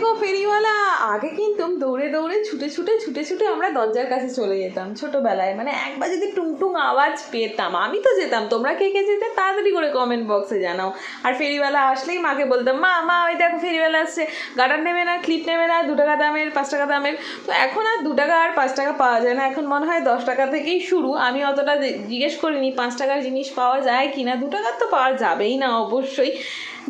গো ফেরিওয়ালা। আগে কিন্তু দৌড়ে দৌড়ে ছুটে ছুটে আমরা দরজার কাছে চলে যেতাম ছোটোবেলায়, মানে একবার যদি টুংটুং আওয়াজ পেতাম, আমি তো যেতাম, তোমরা কে কে যেতে তাড়াতাড়ি করে কমেন্ট বক্সে জানাও। আর ফেরিওয়ালা আসলেই মাকে বলতাম, মা মা ওই দেখো ফেরিওয়ালা আসছে, গার্ডার নেবে না, ক্লিপ নেবে না, 2 টাকা দামের 5 টাকা দামের। তো এখন আর 2 টাকা আর 5 টাকা পাওয়া যায় না, এখন মনে হয় 10 টাকা থেকেই শুরু। আমি অতটা জিজ্ঞেস করিনি 5 টাকার জিনিস পাওয়া যায় কি না, 2 টাকার তো পাওয়া যাবেই না অবশ্যই।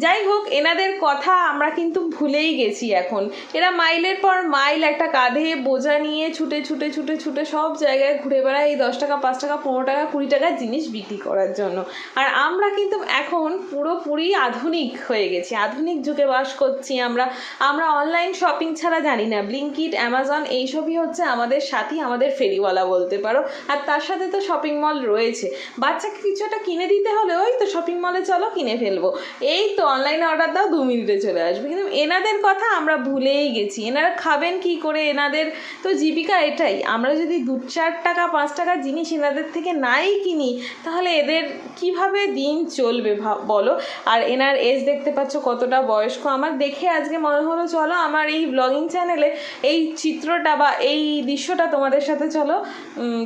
যাই হোক, এনাদের কথা আমরা কিন্তু ভুলেই গেছি এখন। এরা মাইলের পর মাইল একটা কাঁধে বোঝা নিয়ে ছুটে সব জায়গায় ঘুরে বেড়ায় এই 10 টাকা 5 টাকা 15 টাকা 20 টাকার জিনিস বিক্রি করার জন্য। আর আমরা কিন্তু এখন পুরোপুরি আধুনিক হয়ে গেছি, আধুনিক যুগে বাস করছি আমরা। আমরা অনলাইন শপিং ছাড়া জানি না, ব্লিঙ্কিট, অ্যামাজন এইসবই হচ্ছে আমাদের সাথী, আমাদের ফেরিওয়ালা বলতে পারো। আর তার সাথে তো শপিং মল রয়েছে, বাচ্চাকে কিছু একটা কিনে দিতে হলে ওই তো শপিং মলে চলো কিনে ফেলবো, এই তো অনলাইনে অর্ডার দাও 2 মিনিটে চলে আসবে। কিন্তু এনাদের কথা আমরা ভুলেই গেছি। এনারা খাবেন কি করে, এনাদের তো জীবিকা এটাই। আমরা যদি 2-4 টাকা 5 টাকার জিনিস এনাদের থেকে নাই কিনি, তাহলে এদের কিভাবে দিন চলবে বলো। আর এনার এজ দেখতে পাচ্ছ কতটা বয়স্ক। আমার দেখে আজকে মনে হলো চলো আমার এই ব্লগিং চ্যানেলে এই চিত্রটা বা এই দৃশ্যটা তোমাদের সাথে চলো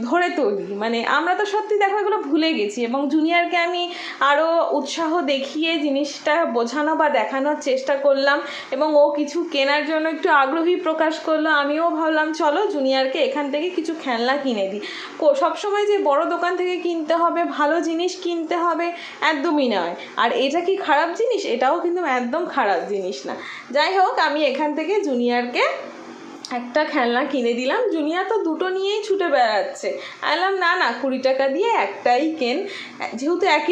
ধরে তুলি। মানে আমরা তো সত্যি দেখো এগুলো ভুলে গেছি, এবং জুনিয়রকে আমি আরও উৎসাহ দেখিয়ে জিনিসটা বোঝানো বা দেখানোর চেষ্টা করলাম, এবং ও কিছু কেনার জন্য একটু আগ্রহী প্রকাশ করলো। আমিও ভাবলাম চলো জুনিয়রকে এখান থেকে কিছু খেলনা কিনে দিই। সবসময় যে বড় দোকান থেকে কিনতে হবে, ভালো জিনিস কিনতে হবে, একদমই নয়। আর এটা কি খারাপ জিনিস? এটাও কিন্তু একদম খারাপ জিনিস না। যাই হোক, আমি এখান থেকে জুনিয়রকে একটা খেলনা কিনে দিলাম। জুনিয়র তো 2টো নিয়েই ছুটে বেড়াচ্ছে। বললাম না না 20 টাকা দিয়ে একটাই কেন, যেহেতু একই